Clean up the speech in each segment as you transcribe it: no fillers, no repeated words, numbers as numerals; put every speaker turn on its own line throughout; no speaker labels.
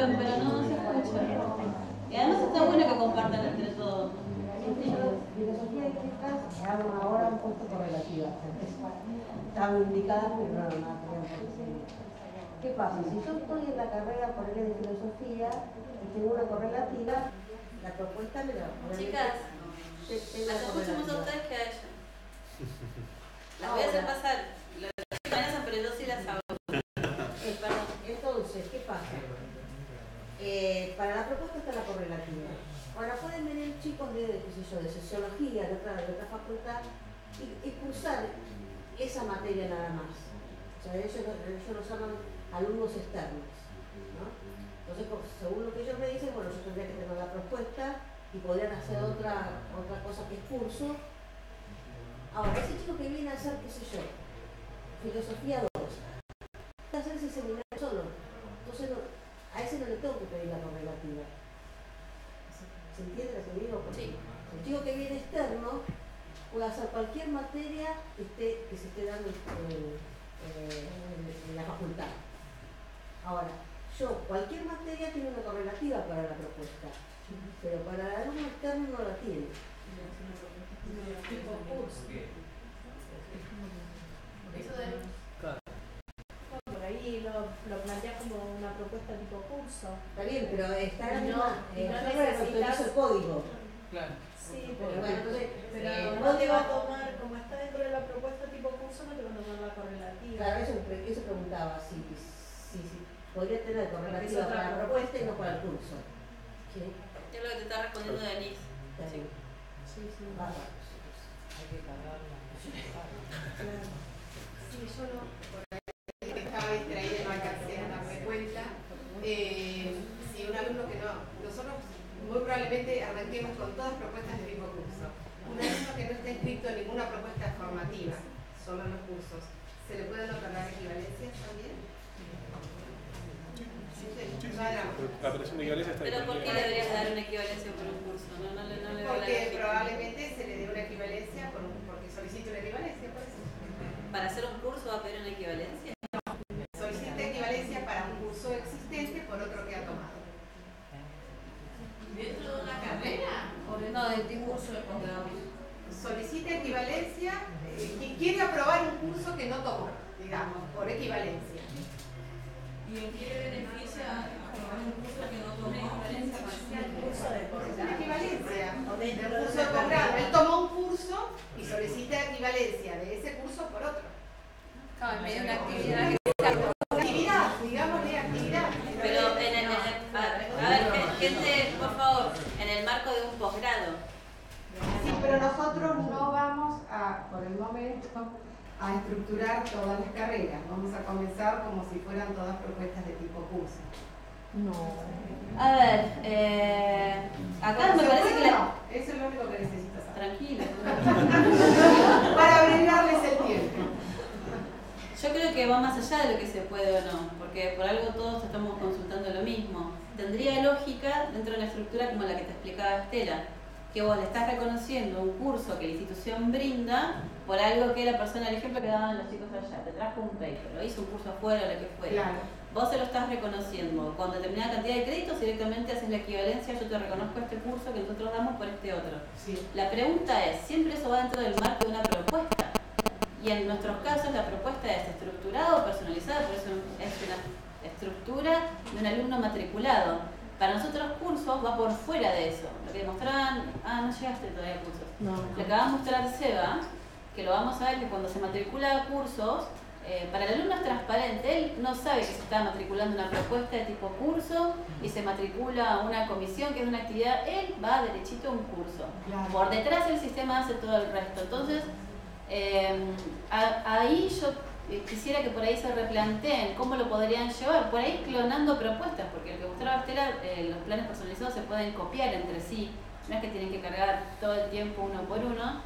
pero no se escucha. Y además está bueno que compartan entre todos.
Filosofía y letras ahora han puesto correlativas. Estaban indicadas, pero no tenían por qué seguir. ¿Qué pasa? Si yo estoy en la carrera por de filosofía y tengo una correlativa, la propuesta me la...
Chicas, las escucho más a ustedes que a ellas. Las voy a hacer pasar. Las chicas, pero yo sí las hago.
Entonces, ¿qué pasa? Para la propuesta está la correlativa. Ahora pueden venir chicos de sociología, de otra facultad, y cursar esa materia nada más. O sea, ellos los llaman alumnos externos, ¿no? Entonces, según lo que ellos me dicen, bueno, yo tendría que tener la propuesta y podrían hacer otra cosa que es curso. Ahora, ese chico que viene a hacer, qué sé yo, filosofía 2, puede hacer ese seminario solo. Entonces, a ese no le tengo que pedir la correlativa. ¿Se entiende lo que digo?
Sí.
El chico que viene externo puede hacer cualquier materia que se esté dando en la facultad. Ahora, cualquier materia tiene una correlativa para la propuesta, pero para el alumno externo no la tiene.
Tipo curso. Eso de... Por ahí lo plantea como una propuesta tipo curso.
Está bien, pero está en
no
necesitas el código.
Claro. Sí, pero
bueno, entonces,
no te va a tomar, como está dentro de la propuesta tipo curso, no te va a tomar la correlativa.
Claro, eso preguntaba, si podría tener correlativa para la propuesta y no para el curso. ¿Sí?
Es lo que te está respondiendo Denise.
Sí.
Hay que cargarla.
Sí, yo no.
Estaba distraída y no alcancé a darme cuenta. Si un alumno que no, nosotros muy probablemente arranquemos con todas propuestas de tipo curso. Un alumno que no esté inscrito en ninguna propuesta formativa, solo en los cursos, ¿se le pueden otorgar equivalencias también?
La operación de equivalencia está
¿Pero por qué le deberías dar una equivalencia por un curso? No le
porque probablemente se le dé una equivalencia porque solicite una equivalencia, por eso.
¿Para hacer un curso va a pedir una equivalencia?
Solicita equivalencia para un curso existente por otro que ha tomado.
¿Dentro de una carrera?
No, de tipo curso de posgrado.
Solicita equivalencia, quiere aprobar un curso que no tomó, digamos, por equivalencia.
¿Y en qué le beneficia aprobar un curso que no tomó? Equivalencia parcial, curso de posgrado.
Equivalencia del curso de posgrado. Él tomó un curso y solicita equivalencia de ese curso por otro.
Claro, en medio de una actividad que...
Actividad, digámosle actividad.
Pero a ver, gente, por favor, en el marco de un posgrado.
Sí, pero nosotros no vamos a, por el momento, a estructurar todas las carreras. Vamos a comenzar como si fueran todas propuestas de tipo curso.
No.
A ver, acá me parece que la...
Eso es lo único que necesito saber.
Tranquilo.
Para abreviarles el tiempo.
Yo creo que va más allá de lo que se puede o no, porque por algo todos estamos consultando lo mismo. Tendría lógica dentro de una estructura como la que te explicaba Estela, que vos le estás reconociendo un curso que la institución brinda por algo que la persona, el ejemplo que daban los chicos allá, te trajo un paper, lo hizo un curso afuera, lo que fuera.
Claro.
Vos se lo estás reconociendo. Con determinada cantidad de créditos directamente haces la equivalencia, yo te reconozco este curso que nosotros damos por este otro.
Sí.
La pregunta es, ¿siempre eso va dentro del marco de una propuesta? Y en nuestros casos la propuesta es estructurada o personalizada, por eso es una estructura de un alumno matriculado. Para nosotros cursos va por fuera de eso. Lo que mostraban, no llegaste todavía a cursos.
No.
Lo que va a mostrar Seba, que lo vamos a ver que cuando se matricula a cursos, para el alumno es transparente, él no sabe que se está matriculando una propuesta de tipo curso y se matricula a una comisión que es una actividad, él va derechito a un curso.
Claro.
Por detrás el sistema hace todo el resto. Entonces, ahí yo quisiera que por ahí se replanteen cómo lo podrían llevar, por ahí clonando propuestas, porque lo que mostraba Estela, los planes personalizados se pueden copiar entre sí, no es que tienen que cargar todo el tiempo uno por uno,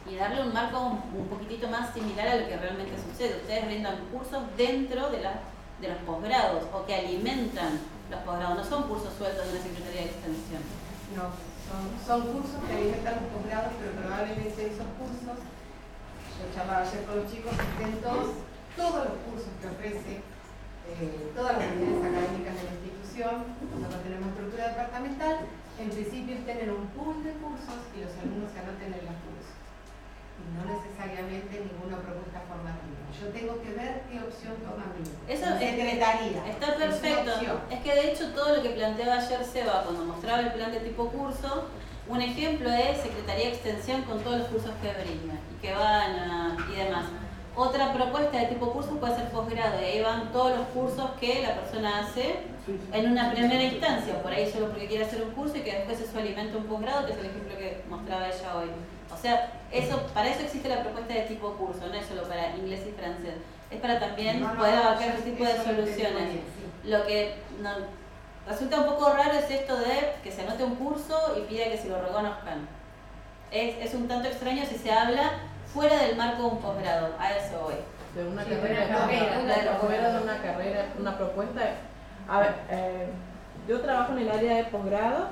y darle un marco un poquitito más similar a lo que realmente sucede. Ustedes brindan cursos dentro de los posgrados o que alimentan los posgrados, no son cursos sueltos de una Secretaría de Extensión.
No, son cursos que alimentan los posgrados, pero probablemente esos cursos, yo charlaba ayer con los chicos, estén todos los cursos que ofrece todas las unidades académicas de la institución, en principio estén en un pool de cursos y los alumnos se anoten en los cursos. Y no necesariamente ninguna propuesta formativa. Yo tengo que ver qué opción toma mi secretaría.
Está perfecto. Es que de hecho todo lo que planteaba ayer Seba cuando mostraba el plan de tipo curso, un ejemplo es Secretaría de Extensión con todos los cursos que brinda y que van y demás. Otra propuesta de tipo curso puede ser posgrado, y ahí van todos los cursos que la persona hace en una primera instancia, por ahí solo porque quiere hacer un curso y que después eso alimenta un posgrado, que es el ejemplo que mostraba ella hoy. O sea, para eso existe la propuesta de tipo curso, no es solo para inglés y francés, es para también poder abarcar ese tipo de soluciones. Lo que resulta un poco raro es esto de que se anote un curso y pida que se lo reconozcan. Es un tanto extraño si se habla fuera del marco de un posgrado, a eso voy.
De una carrera, una propuesta. A ver, yo trabajo en el área de posgrado.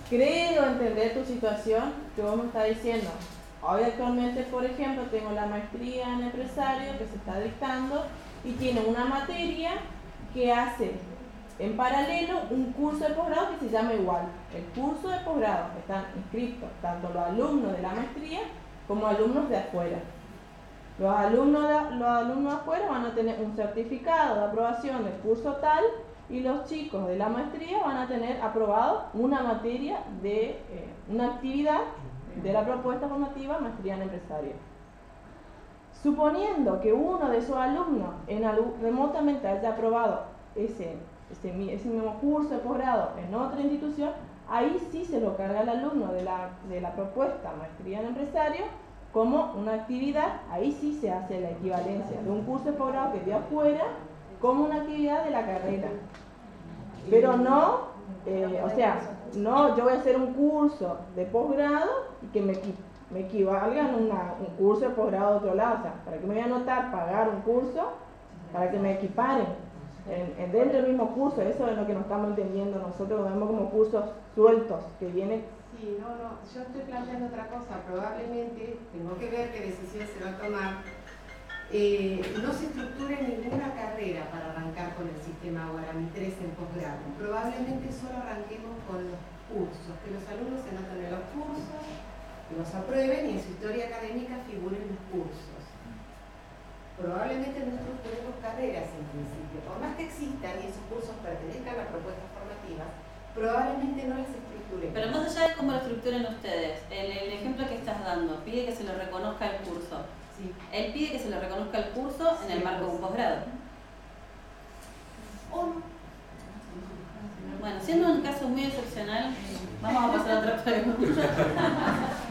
Creo entender tu situación que vos me estás diciendo. Hoy actualmente, por ejemplo, tengo la maestría en empresario que se está dictando y tiene una materia que hace en paralelo un curso de posgrado que se llama igual. El curso de posgrado están inscritos tanto los alumnos de la maestría como alumnos de afuera. Los alumnos de afuera van a tener un certificado de aprobación del curso tal y los chicos de la maestría van a tener aprobado una materia de una actividad de la propuesta formativa maestría en empresario. Suponiendo que uno de esos alumnos remotamente haya aprobado ese mismo curso de posgrado en otra institución, ahí sí se lo carga al alumno de la propuesta maestría en empresario como una actividad, ahí sí se hace la equivalencia de un curso de posgrado que es de afuera como una actividad de la carrera. Pero no, no yo voy a hacer un curso de posgrado y que me equivalgan un curso de posgrado de otro lado. O sea, ¿para qué me voy a anotar, pagar un curso para que me equiparen? Dentro del mismo curso, eso es lo que nos estamos entendiendo nosotros, lo vemos como cursos sueltos que vienen.
Sí, no, yo estoy planteando otra cosa, probablemente tengo que ver qué decisión se va a tomar. No se estructure ninguna carrera para arrancar con el sistema Guarani 3 en posgrado. Probablemente solo arranquemos con los cursos, que los alumnos se anoten en los cursos, que los aprueben y en su historia académica figuren los cursos. Probablemente no estructuremos carreras en principio, por más que existan y esos cursos pertenezcan a propuestas formativas, probablemente no las estructuremos.
Pero más allá de cómo lo estructuren ustedes, el ejemplo que estás dando, pide que se lo reconozca el curso.
Sí.
Él pide que se le reconozca el curso en el marco de un posgrado. Bueno, siendo un caso muy excepcional, vamos a pasar a otra pregunta.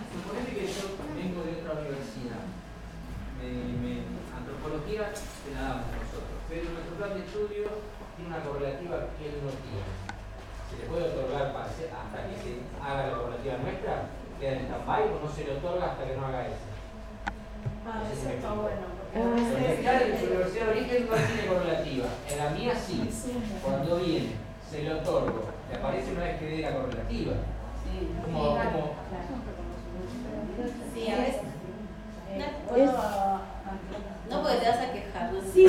Suponete que yo vengo de otra universidad. Antropología se la damos nosotros, pero nuestro plan de estudio tiene una correlativa que él no tiene. ¿Se le puede otorgar hasta que se haga la correlativa nuestra? ¿Queda en stand-by o no se le otorga hasta que no haga eso?
Eso está bueno.
La universidad de origen no tiene correlativa, en la mía sí. Cuando viene, se le otorgo, le aparece una vez que dé la correlativa.
Sí, a veces.
No, porque te vas a quejar, ¿no?
Sí,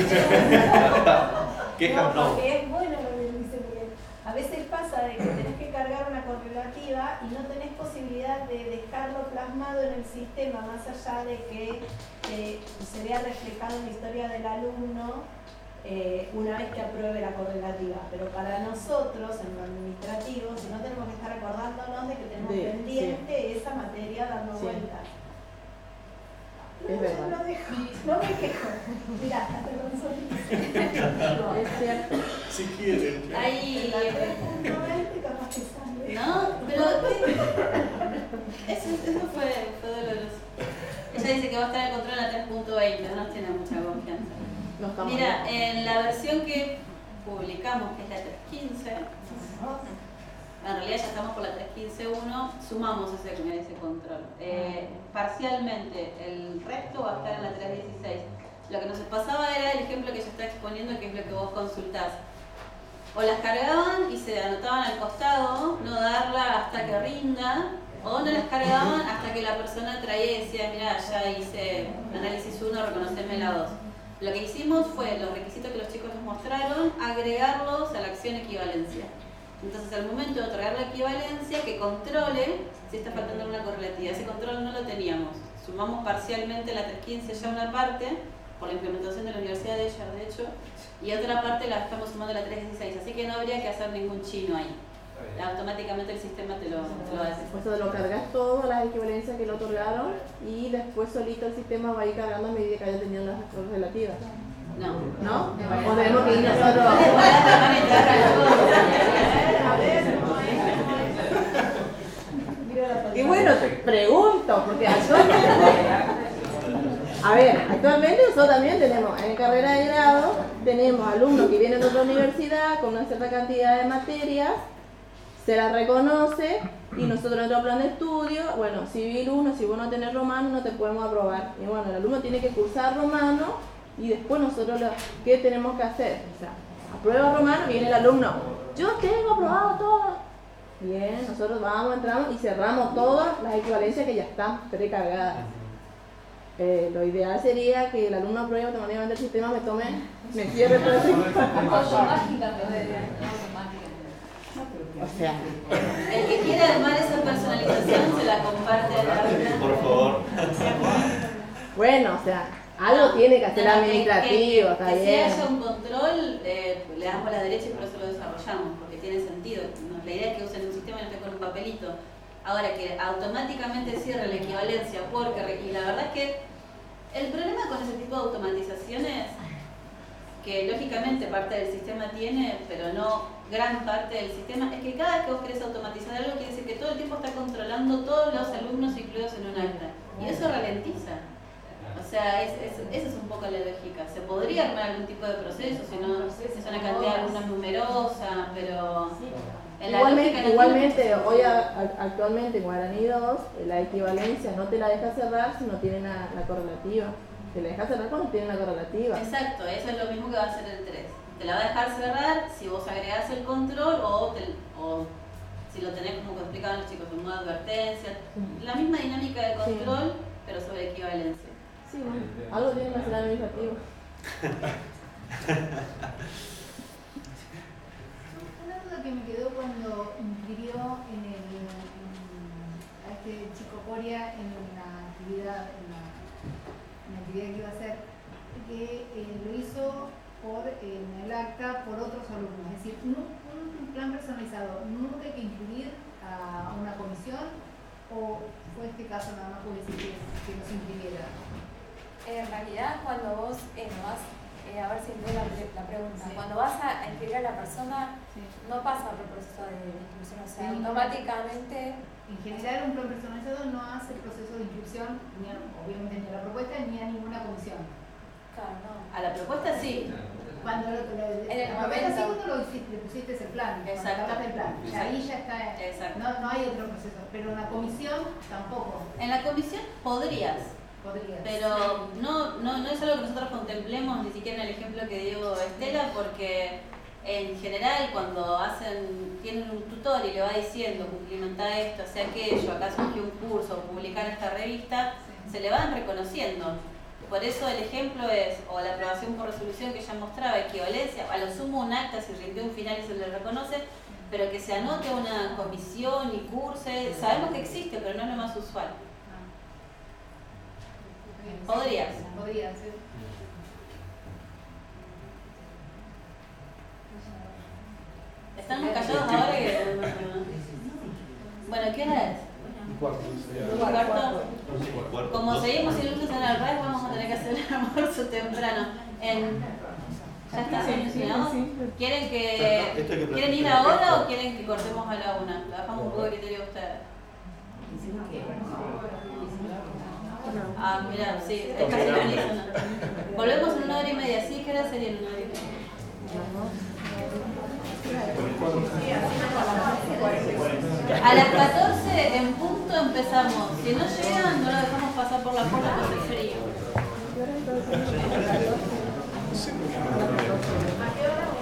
Quejas no.
porque es bueno lo que dice, porque a veces pasa de que tenés que cargar una correlativa y no tenés posibilidad de dejarlo plasmado en el sistema, más allá de que se vea reflejado en la historia del alumno una vez que apruebe la correlativa. Pero para nosotros, en lo administrativo, si no tenemos que estar acordándonos de que tenemos pendiente esa materia dando vueltas. No,
Es verdad.
yo lo dejo, no me quejo. Mirá, hasta con sonrisa.
Es cierto.
Si quieren.
Ahí.
Capaz que sale.
No, pero eso fue doloroso. Ella dice que va a estar en control en la 3.20, no nos tiene mucha confianza.
No estamos
Mira,
bien.
en la versión que publicamos, que es la 3.15, en realidad ya estamos por la 3.15.1, sumamos ese control. Parcialmente, el resto va a estar en la 3.16. Lo que nos pasaba era el ejemplo que yo estaba exponiendo, que es lo que vos consultás. O las cargaban y se anotaban al costado, no darla hasta que rinda, o no las cargaban hasta que la persona traía y decía, mira, ya hice análisis 1, reconoceme la 2. Lo que hicimos fue los requisitos que los chicos nos mostraron, agregarlos a la acción equivalencia. Entonces, al momento de otorgar la equivalencia, que controle si está faltando una correlativa. Ese control no lo teníamos. Sumamos parcialmente la 315 ya una parte, por la implementación de la Universidad de ella, de hecho, y otra parte la estamos sumando a la 316. Así que no habría que hacer ningún chino ahí. Automáticamente el sistema te lo hace.
O sea, lo cargas todo a las equivalencias que le otorgaron y después solito el sistema va a ir cargando a medida que haya tenido las correlativas.
No.
¿No? O tenemos que ir nosotros. Y bueno, te pregunto, porque actualmente nosotros también tenemos en carrera de grado, tenemos alumnos que vienen de otra universidad con una cierta cantidad de materias, se las reconoce y nosotros en nuestro plan de estudio, bueno, civil 1, si vos no tenés romano no te podemos aprobar. Y bueno, el alumno tiene que cursar romano y después nosotros ¿qué tenemos que hacer? O sea, aprueba romano, viene el alumno, yo tengo aprobado todo. Bien, nosotros vamos, entramos y cerramos todas las equivalencias que ya están precargadas. Lo ideal sería que el alumno apruebe automáticamente el sistema, me cierre todo eso. O sea,
el que quiera armar esa personalización se la comparte a la alumna.
Por favor.
Bueno, o sea, algo tiene que hacer administrativo, está bien.
Si haya un control, le damos a la derecha y por eso lo desarrollamos, porque tiene sentido. La idea es que usen un sistema y no esté con un papelito. Ahora que automáticamente cierre la equivalencia, y la verdad es que el problema con ese tipo de automatizaciones, que lógicamente parte del sistema tiene, pero no gran parte del sistema, es que cada vez que vos querés automatizar algo, quiere decir que todo el tiempo está controlando todos los alumnos incluidos en un acta. Y eso ralentiza. O sea, esa es un poco la lógica. Se podría armar algún tipo de proceso, si no es una cantidad de alumnos numerosa, pero...
Igualmente, hoy actualmente en Guaraní 2, la equivalencia no te la deja cerrar si no tiene la correlativa. Te la deja cerrar cuando tiene la correlativa.
Exacto, eso es lo mismo que va a hacer el 3. Te la va a dejar cerrar si vos agregás el control o si lo tenés como explicaban los chicos en modo advertencia. La misma dinámica de control, pero sobre equivalencia.
Sí, bueno, algo tiene que hacer administrativo.
Que me quedó cuando inscribió a este chico Coria en la actividad que iba a hacer, que lo hizo en el acta por otros alumnos. Es decir, un plan personalizado, ¿nunca hay que incluir a una comisión o fue este caso nada más que no se inscribiera?
En realidad, cuando vos vas a ver si entiendo la pregunta. Sí. Cuando vas a inscribir a la persona, no pasa por el proceso de inscripción, o sea, automáticamente...
En general, un plan personalizado no hace el proceso de inscripción, obviamente ni a la propuesta ni a ninguna comisión.
Claro, no.
A la propuesta sí.
Cuando
en el
momento cuando le pusiste el plan,
exacto,
el plan. Ahí ya está, no hay otro proceso, pero en la comisión tampoco.
En la comisión podrías. Pero no es algo que nosotros contemplemos ni siquiera en el ejemplo que dio Estela, porque en general cuando tienen un tutor y le va diciendo cumplimentar esto, hacer aquello, acá surgió un curso, publicar esta revista, se le van reconociendo. Por eso el ejemplo es, o la aprobación por resolución que ya mostraba, equivalencia, a lo sumo un acta si rindió un final y se le reconoce, pero que se anote una comisión y curse, sabemos que existe, pero no es lo más usual. Podría ser. Estamos callados ahora que... Bueno, ¿qué hora es?
Un cuarto.
¿Un cuarto? Como seguimos sin luces en el RAI, vamos a tener que hacer el almuerzo temprano. ¿Ya está solucionado? ¿Quieren ir ahora o quieren que cortemos a la 1? Lo dejamos un poco de criterio a ustedes. Ah, mirá, sí, es casi la misma. Volvemos en 1 hora y media, ¿sí? ¿Qué hora sería en 1 hora y media? A las 14 en punto empezamos. Si no llegan, no lo dejamos pasar por la puerta por el frío. ¿A qué hora?